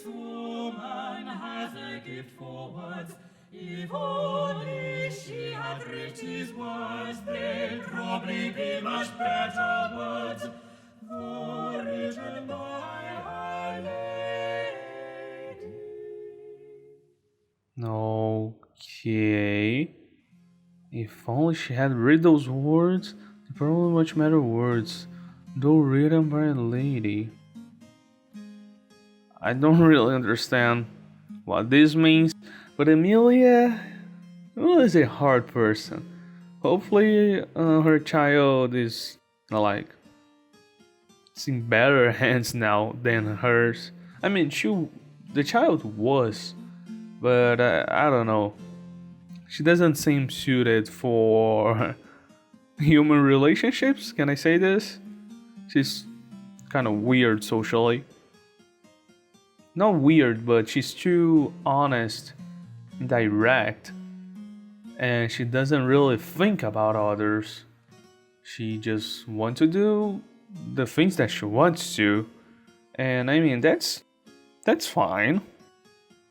woman has a gift for words. If only she had riches words, they'd probably be much better words, though written by a lady. Okay. If only she had read those words, they probably much better words, though written by a lady. I don't really understand what this means, but Emilia is a hard person. Hopefully, her child is like it's in better hands now than hers. I mean, the child was, but I don't know. She doesn't seem suited for human relationships. Can I say this? She's kind of weird socially. Not weird, but she's too honest, direct, and she doesn't really think about others. She just wants to do the things that she wants to, and I mean that's fine.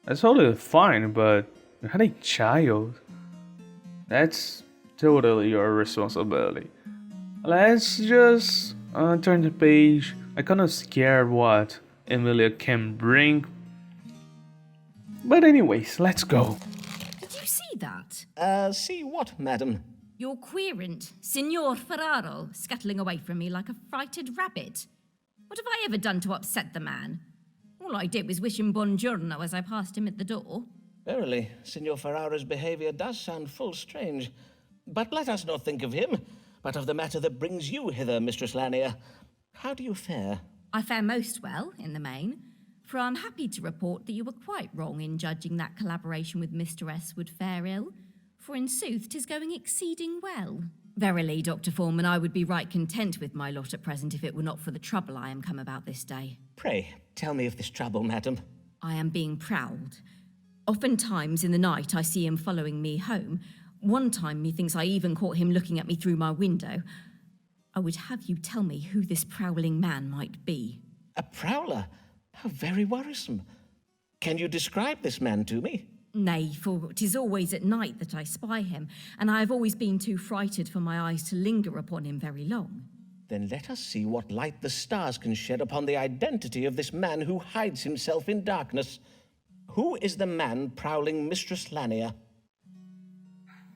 That's totally fine, but you had a child. That's totally your responsibility. Let's just turn the page. I'm kind of scared what Emilia can bring. But anyways, let's go. Did you see that? See what, madam? Your querent, Signor Ferraro, scuttling away from me like a frighted rabbit. What have I ever done to upset the man? All I did was wish him buongiorno as I passed him at the door. Verily, Signor Ferraro's behavior does sound full strange. But let us not think of him, but of the matter that brings you hither, Mistress Lanier. How do you fare? I fare most well, in the main, for I'm happy to report that you were quite wrong in judging that collaboration with Mr. S would fare ill, for in sooth 'tis going exceeding well. Verily, Dr. Foreman, I would be right content with my lot at present if it were not for the trouble I am come about this day. Pray, tell me of this trouble, madam. I am being prowled. Oftentimes in the night I see him following me home. One time methinks I even caught him looking at me through my window. I would have you tell me who this prowling man might be. A prowler? How very worrisome. Can you describe this man to me? Nay, for 'tis always at night that I spy him, and I have always been too frighted for my eyes to linger upon him very long. Then let us see what light the stars can shed upon the identity of this man who hides himself in darkness. Who is the man prowling Mistress Lanier?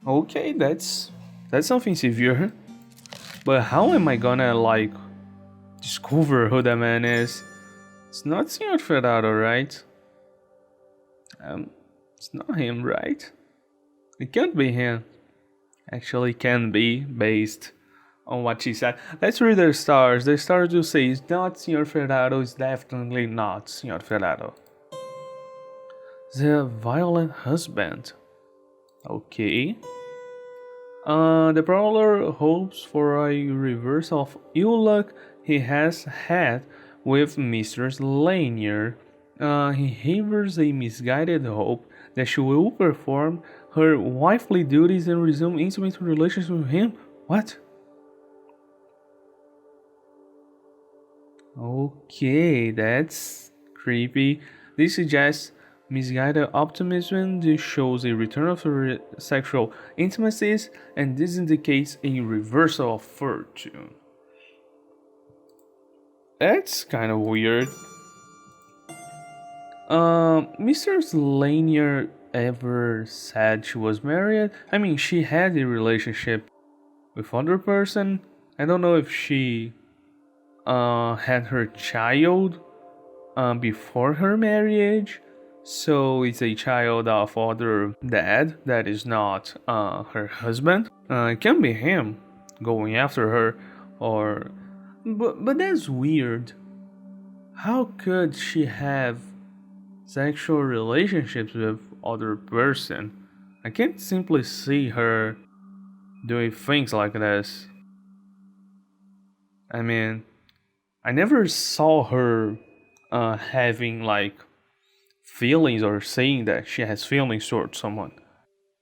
Okay, that's something severe. But how am I gonna discover who the man is? It's not Senor Ferraro, right? It's not him, right? It can't be him. Actually, can be based on what she said. Let's read the stars. The stars do say it's not Senor Ferraro. It's definitely not Senor Ferraro. The violent husband. Okay. The prowler hopes for a reverse of ill luck he has had with Mistress Lanier. He harbors a misguided hope that she will perform her wifely duties and resume intimate relations with him. What? Okay, that's creepy. This suggests misguided optimism. This shows a return of sexual intimacies, and this indicates a reversal of fortune. That's kind of weird. Mr. Lanier ever said she was married? I mean, she had a relationship with other person. I don't know if she had her child before her marriage, so it's a child of other dad that is not her husband. It can be him going after her, but that's weird. How could she have sexual relationships with other person? I can't simply see her doing things like this. I mean, I never saw her having feelings or saying that she has feelings towards someone.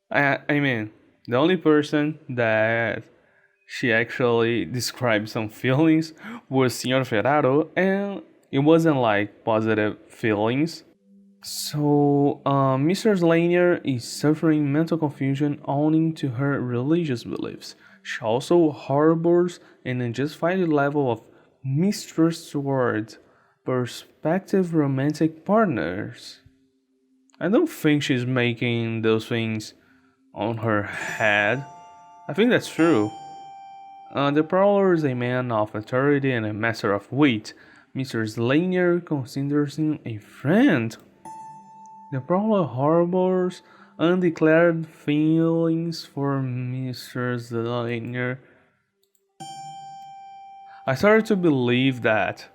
I mean, the only person that she actually described some feelings was Senor Ferraro, and it wasn't positive feelings. So, Mrs. Lanier is suffering mental confusion owing to her religious beliefs. She also harbors an unjustified level of mistrust toward prospective romantic partners. I don't think she's making those things on her head. I think that's true. The prowler is a man of authority and a master of wit. Mr. Lanier considers him a friend. The prowler harbors undeclared feelings for Mr. Lanier. I started to believe that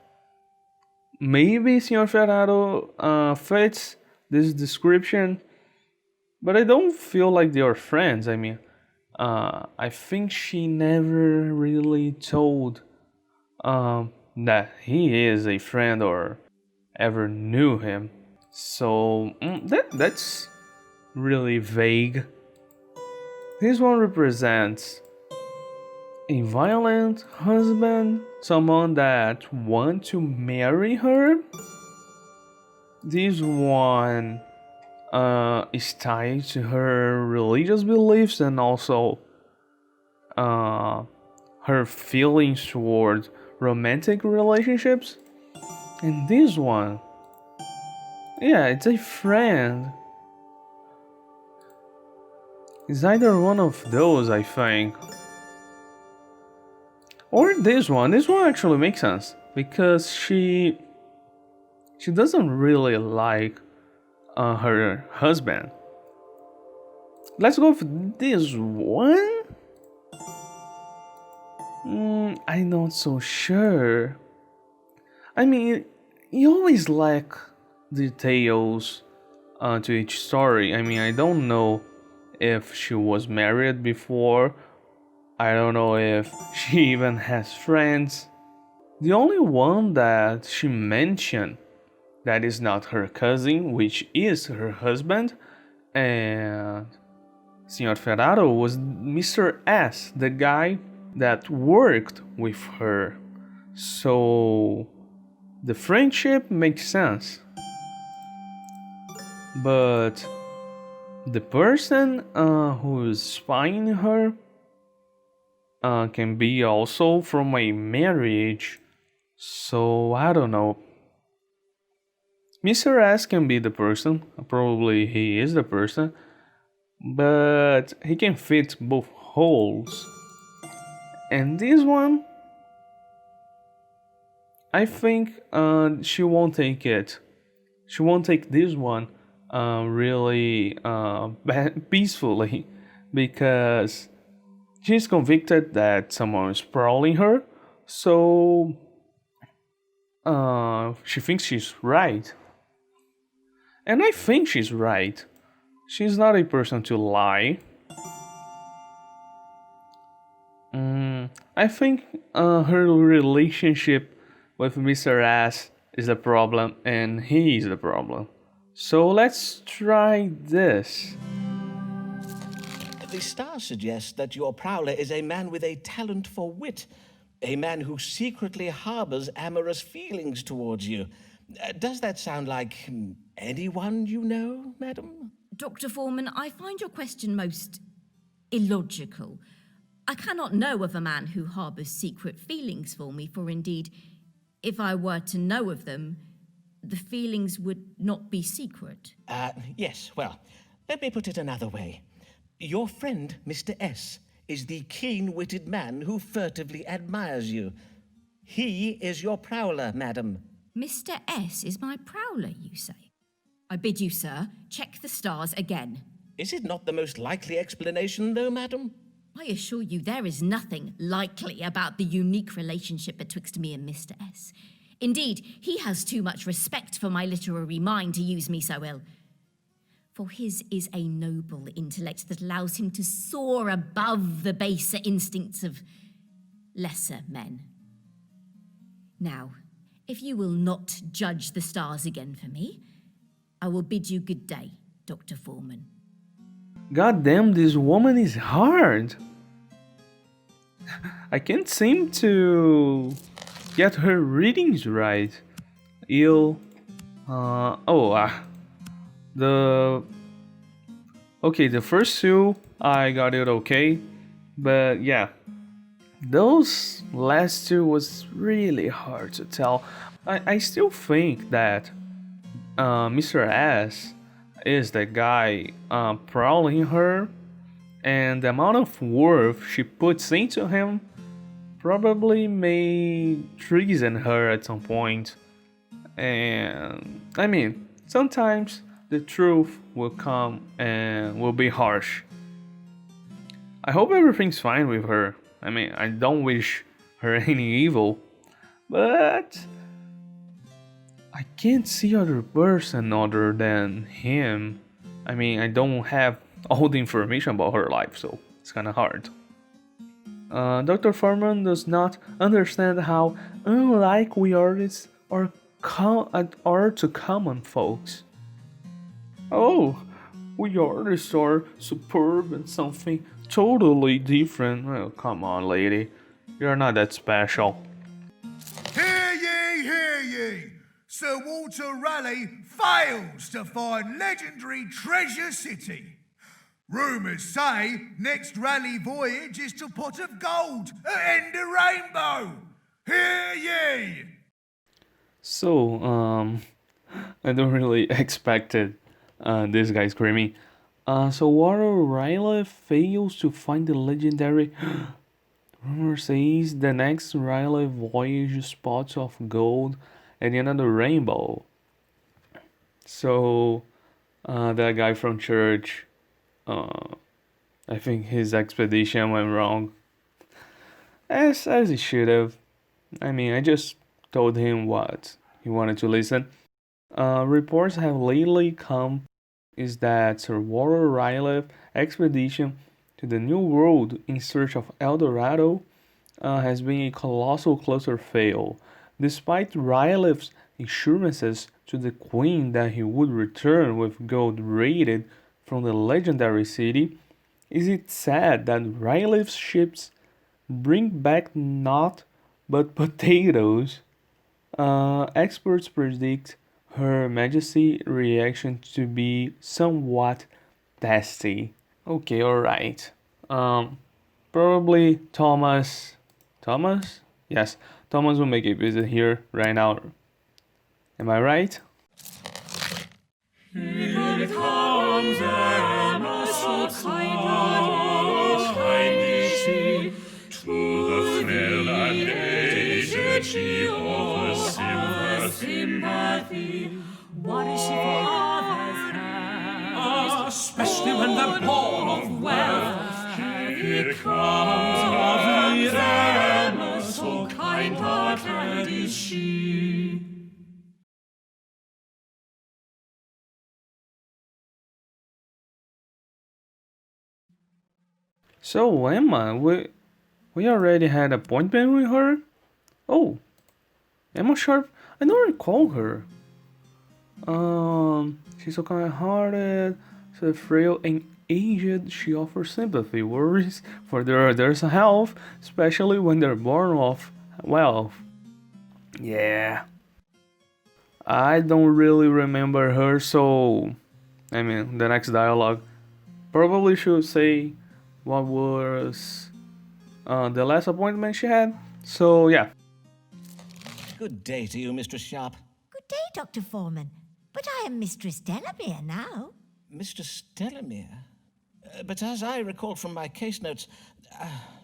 maybe Sr. Ferraro fits this description, but I don't feel like they are friends. I mean, I think she never really told that he is a friend or ever knew him. So that's really vague. This one represents a violent husband, someone that wants to marry her. This one is tied to her religious beliefs and also her feelings toward romantic relationships. And this one, yeah, it's a friend. It's either one of those, I think. Or this one. This one actually makes sense because she doesn't really like her husband. Let's go for this one. I'm not so sure. I mean, you always lack details to each story. I mean, I don't know if she was married before. I don't know if she even has friends. The only one that she mentioned that is not her cousin, which is her husband, and Sr. Ferraro was Mr. S, the guy that worked with her. So the friendship makes sense. But the person who is spying her can be also from a marriage. So I don't know. Mr. S can be the person, probably he is the person, but he can fit both holes. And this one, I think she won't take it. She won't take this one really peacefully because she's convicted that someone is prowling her. So she thinks she's right. And I think she's right. She's not a person to lie. I think her relationship with Mr. S is the problem and he is the problem. So let's try this. The stars suggest that your prowler is a man with a talent for wit, a man who secretly harbors amorous feelings towards you. Does that sound like anyone you know, madam? Dr. Foreman, I find your question most illogical. I cannot know of a man who harbours secret feelings for me, for indeed, if I were to know of them, the feelings would not be secret. Yes, well, let me put it another way. Your friend, Mr. S, is the keen-witted man who furtively admires you. He is your prowler, madam. Mr. S is my prowler, you say? I bid you, sir, check the stars again. Is it not the most likely explanation, though, madam? I assure you there is nothing likely about the unique relationship betwixt me and Mr. S. Indeed, he has too much respect for my literary mind to use me so ill. For his is a noble intellect that allows him to soar above the baser instincts of lesser men. Now, if you will not judge the stars again for me, I will bid you good day, Dr. Foreman. God damn, this woman is hard. I can't seem to get her readings right. The okay, the first two I got it okay, but yeah, those last two was really hard to tell. I still think that Mr. S is the guy prowling her, and the amount of worth she puts into him probably may treason her at some point. And I mean, sometimes the truth will come and will be harsh. I hope everything's fine with her. I mean, I don't wish her any evil, but I can't see other person other than him. I mean, I don't have all the information about her life, so it's kind of hard. Dr. Foreman does not understand how unlike we artists are to common folks. Oh, we artists are superb and something totally different. Oh, come on, lady. You're not that special. Hear ye, hear ye! Sir Walter Raleigh fails to find legendary Treasure City. Rumours say next Raleigh voyage is to Pot of Gold at End of Rainbow. Hear ye! So, I don't really expected this guy screaming. So Walter Riley fails to find the legendary. Rumor says the next Riley voyage spots of gold at the end of the rainbow. So, that guy from church, I think his expedition went wrong. As he should have. I mean, I just told him what he wanted to listen. Reports have lately come is that Sir Walter Raleigh's expedition to the New World in search of El Dorado has been a colossal closer fail. Despite Raleigh's assurances to the Queen that he would return with gold raided from the legendary city, is it sad that Raleigh's ships bring back naught but potatoes? Experts predict Her Majesty's reaction to be somewhat testy. Okay, alright. Probably Thomas. Thomas? Yes, Thomas will make a visit here right now. Am I right? Here comes Emma, so kindly she, to the frail and aged she offers sympathy. What is she for others have? Especially when they're born of wealth. Here comes Emma, so kind-hearted is she. So Emma, we already had an appointment with her? Oh, Emma Sharp, I don't recall her. She's so kind-hearted, so frail and aged. She offers sympathy, worries for their others' health, especially when they're born of wealth. Yeah, I don't really remember her, so I mean the next dialogue probably should say what was the last appointment she had. So yeah. Good day to you, Mistress Sharp. Good day, Dr. Foreman. But I am Mistress Delamere now. Mistress Delamere? But as I recall from my case notes,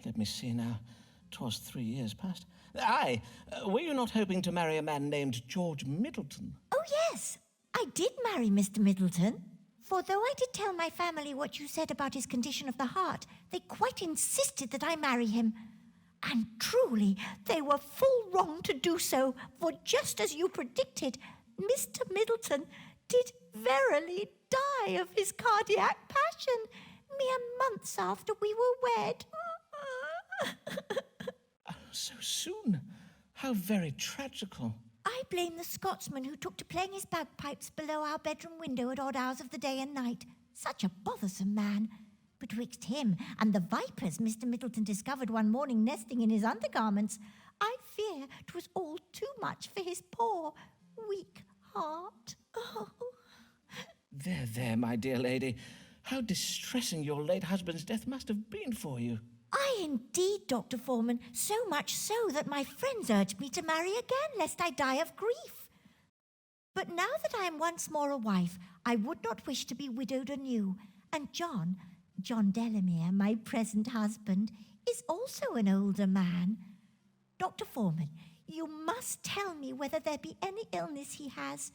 let me see now, 'twas 3 years past. Aye, were you not hoping to marry a man named George Middleton? Oh, yes. I did marry Mr. Middleton. For though I did tell my family what you said about his condition of the heart, they quite insisted that I marry him. And truly, they were full wrong to do so, for just as you predicted, Mr. Middleton did verily die of his cardiac passion, mere months after we were wed. So soon? How very tragical. I blame the Scotsman who took to playing his bagpipes below our bedroom window at odd hours of the day and night. Such a bothersome man. Betwixt him and the vipers Mr. Middleton discovered one morning nesting in his undergarments, I fear 'twas all too much for his poor, weak heart. Oh. There, my dear lady. How distressing your late husband's death must have been for you. Aye, indeed, Dr. Foreman, so much so that my friends urged me to marry again, lest I die of grief. But now that I am once more a wife, I would not wish to be widowed anew, and John Delamere, my present husband, is also an older man. Dr. Foreman, you must tell me whether there be any illness he has,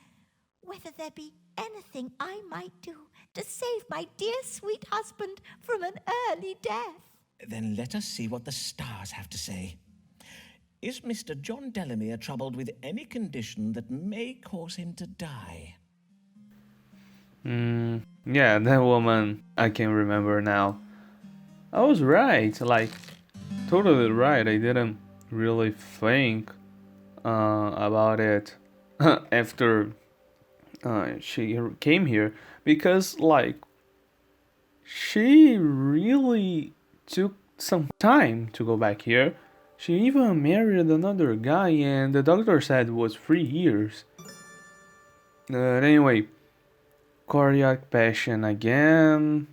whether there be anything I might do to save my dear sweet husband from an early death. Then let us see what the stars have to say. Is Mr. John Delamere troubled with any condition that may cause him to die? Yeah, that woman, I can remember now. I was right, like, totally right. I didn't really think about it after she came here, because, like, she really took some time to go back here. She even married another guy, and the doctor said it was 3 years. Anyway, cardiac passion again.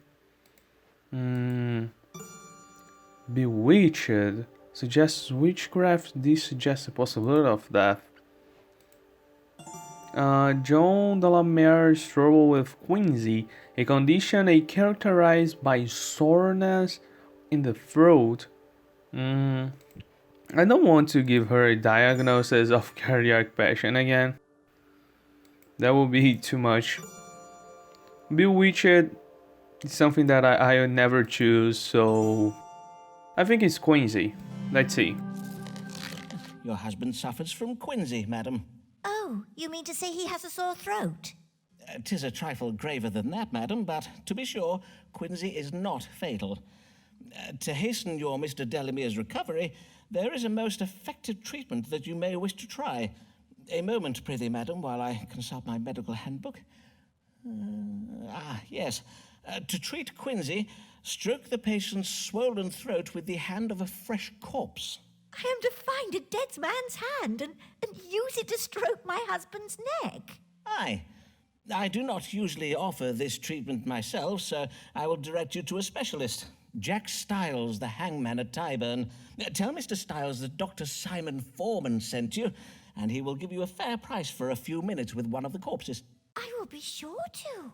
Bewitched suggests witchcraft. This suggests a possibility of death. John Delamere struggled with quinsy, a condition characterized by soreness in the throat. I don't want to give her a diagnosis of cardiac passion again. That would be too much. Bewitched is something that I would never choose, so I think it's quinsy. Let's see. Your husband suffers from quinsy, madam. Oh, you mean to say he has a sore throat? 'Tis a trifle graver than that, madam, but to be sure, quinsy is not fatal. To hasten your Mr. Delamere's recovery, there is a most effective treatment that you may wish to try. A moment, prithee, madam, while I consult my medical handbook. Yes. To treat quinsy, stroke the patient's swollen throat with the hand of a fresh corpse. I am to find a dead man's hand and use it to stroke my husband's neck. Aye. I do not usually offer this treatment myself, so I will direct you to a specialist. Jack Stiles, the hangman at Tyburn. Tell Mr. Stiles that Dr. Simon Foreman sent you, and he will give you a fair price for a few minutes with one of the corpses. I will be sure to.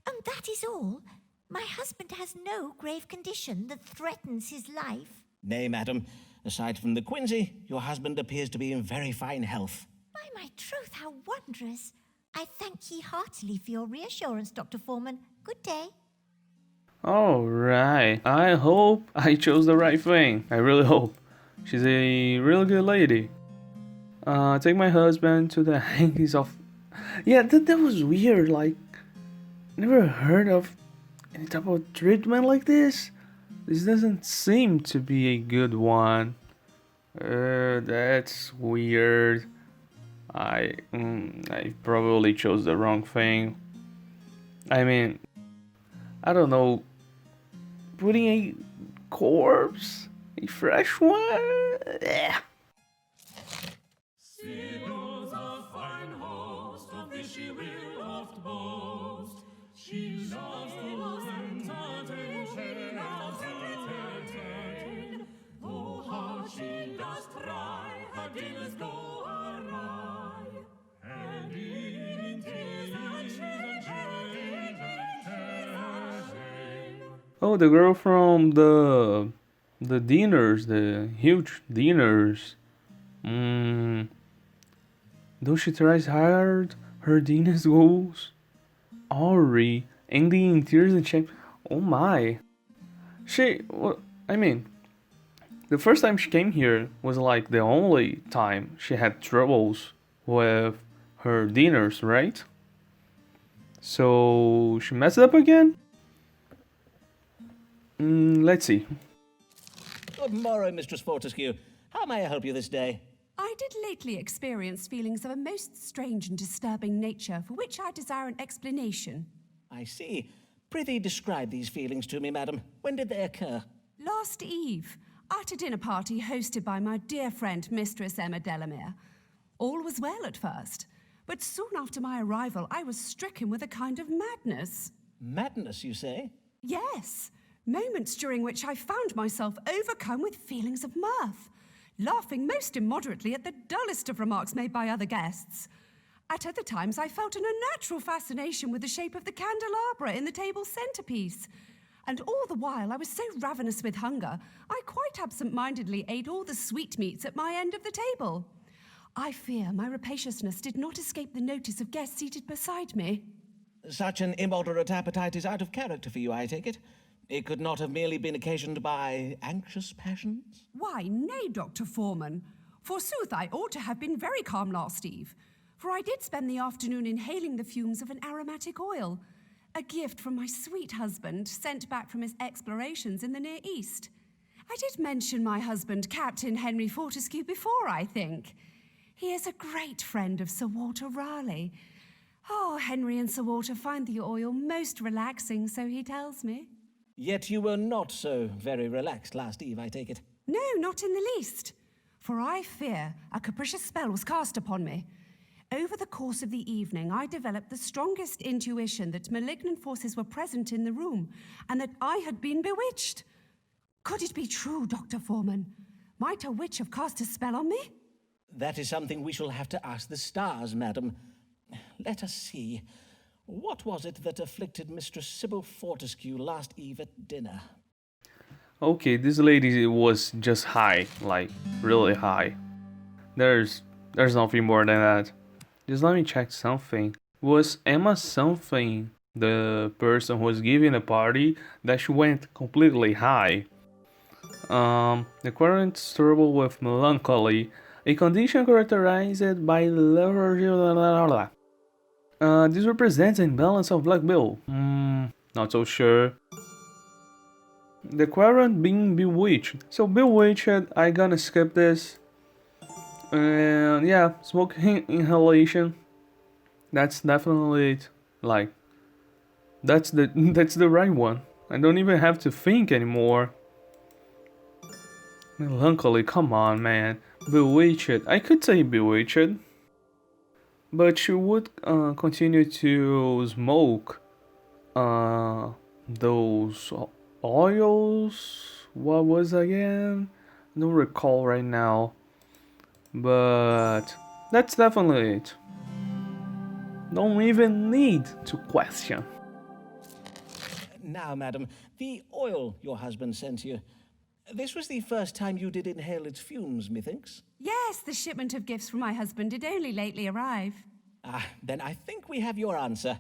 And that is all. My husband has no grave condition that threatens his life. Nay, madam. Aside from the quinsy, your husband appears to be in very fine health. By my troth, how wondrous. I thank ye heartily for your reassurance, Dr. Foreman. Good day. Alright, I hope I chose the right thing. I really hope. She's a really good lady. Take my husband to the hangings of... Yeah, that was weird, like... Never heard of any type of treatment like this. This doesn't seem to be a good one. That's weird. I probably chose the wrong thing. I mean, I don't know. Putting a corpse, a fresh one. Sibyl's a fine host, of this she will oft boast. She loves to entertain, though hard she does try, her dinners go awry. And in tears and shame. Oh, the girl from the dinners, the huge dinners. Though she tries hard, her dinners goes awry, ending in tears and shame. Oh my. I mean, the first time she came here was like the only time she had troubles with her dinners, right? So she messed up again? Let's see. Good morrow, Mistress Fortescue. How may I help you this day? I did lately experience feelings of a most strange and disturbing nature, for which I desire an explanation. I see. Prithee describe these feelings to me, madam. When did they occur? Last eve, at a dinner party hosted by my dear friend, Mistress Emma Delamere. All was well at first, But soon after my arrival, I was stricken with a kind of madness. Madness, you say? Yes, moments during which I found myself overcome with feelings of mirth, laughing most immoderately at the dullest of remarks made by other guests. At other times, I felt an unnatural fascination with the shape of the candelabra in the table's centerpiece. And all the while, I was so ravenous with hunger, I quite absent-mindedly ate all the sweetmeats at my end of the table. I fear my rapaciousness did not escape the notice of guests seated beside me. Such an immoderate appetite is out of character for you, I take it. It could not have merely been occasioned by anxious passions? Why, nay, Dr. Foreman. Forsooth, I ought to have been very calm last eve, for I did spend the afternoon inhaling the fumes of an aromatic oil, a gift from my sweet husband, sent back from his explorations in the Near East. I did mention my husband, Captain Henry Fortescue, before, I think. He is a great friend of Sir Walter Raleigh. Oh, Henry and Sir Walter find the oil most relaxing, so he tells me. Yet you were not so very relaxed last eve, I take it. No, not in the least. For I fear a capricious spell was cast upon me. Over the course of the evening, I developed the strongest intuition that malignant forces were present in the room, and that I had been bewitched. Could it be true, Dr. Foreman? Might a witch have cast a spell on me? That is something we shall have to ask the stars, madam. Let us see. What was it that afflicted Mistress Sybil Fortescue last eve at dinner? Okay, this lady was just high, like really high. There's nothing more than that. Just let me check something. Was Emma something the person who was giving the party that she went completely high? The current struggle with melancholy, a condition characterized by this represents an imbalance of black bill. Not so sure. The current being bewitched. So bewitched, I gonna skip this. And yeah, smoke inhalation. That's definitely it. Like, that's the right one. I don't even have to think anymore. Melancholy, come on, man. Bewitched. I could say bewitched. But she would continue to smoke those oils. What was again? I don't recall right now. But that's definitely it. Don't even need to question. Now, madam, the oil your husband sent you. This was the first time you did inhale its fumes, methinks. Yes, the shipment of gifts from my husband did only lately arrive. Then I think we have your answer.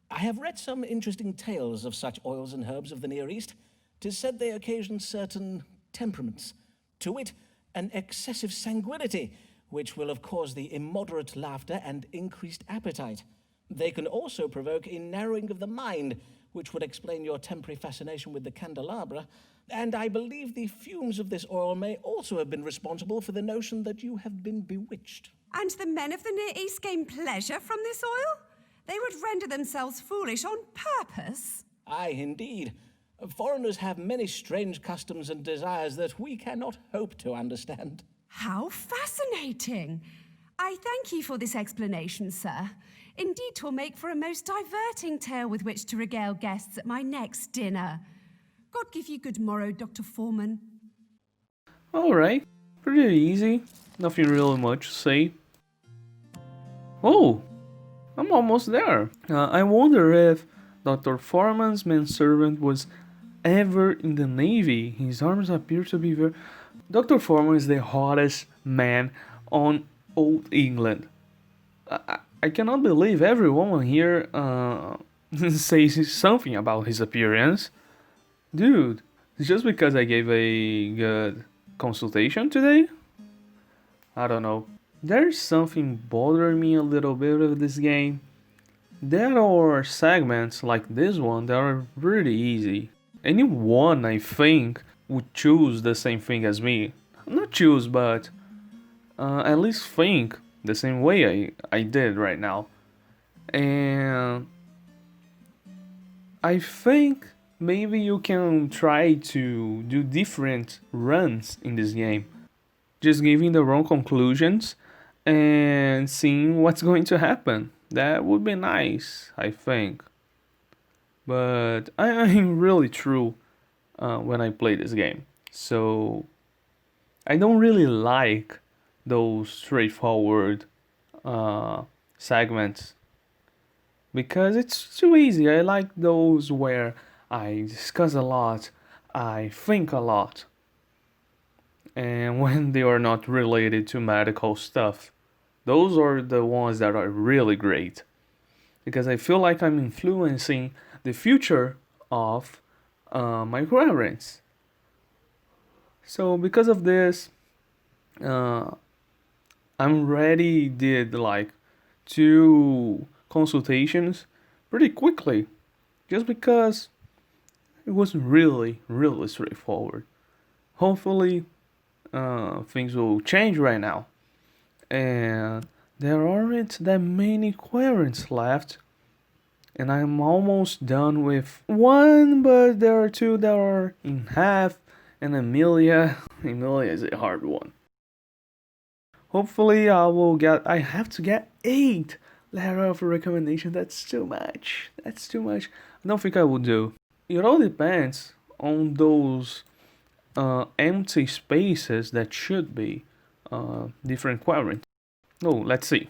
I have read some interesting tales of such oils and herbs of the Near East. 'Tis said they occasion certain temperaments, to wit, an excessive sanguinity, which will have caused the immoderate laughter and increased appetite. They can also provoke a narrowing of the mind, which would explain your temporary fascination with the candelabra, and I believe the fumes of this oil may also have been responsible for the notion that you have been bewitched. And the men of the Near East gain pleasure from this oil? They would render themselves foolish on purpose? Aye, indeed. Foreigners have many strange customs and desires that we cannot hope to understand. How fascinating! I thank you for this explanation, sir. Indeed, 'twill make for a most diverting tale with which to regale guests at my next dinner. God give you good morrow, Dr. Foreman. Alright, pretty easy. Nothing really much to say. Oh, I'm almost there. I wonder if Dr. Foreman's manservant was ever in the Navy. His arms appear to be very... Dr. Foreman is the hottest man on Old England. I cannot believe every woman here says something about his appearance. Dude, just because I gave a good consultation today? I don't know. There's something bothering me a little bit with this game. There are segments like this one that are pretty easy. Anyone, I think, would choose the same thing as me. Not choose, but at least think the same way I did right now. And I think maybe you can try to do different runs in this game. Just giving the wrong conclusions and seeing what's going to happen. That would be nice, I think. But I'm really true when I play this game. So I don't really like those straightforward segments because it's too easy. I like those where I discuss a lot, I think a lot, and when they are not related to medical stuff, those are the ones that are really great because I feel like I'm influencing the future of my parents. So because of this, uh, I'm already did like 2 consultations pretty quickly, just because it was really straightforward. Hopefully, things will change right now, and there aren't that many queries left, and I'm almost done with one, but there are 2 that are in half, and Amelia. Amelia is a hard one. Hopefully, I have to get 8 letter of recommendation. That's too much. That's too much. I don't think I will do. It all depends on those empty spaces that should be different quadrants. No, let's see.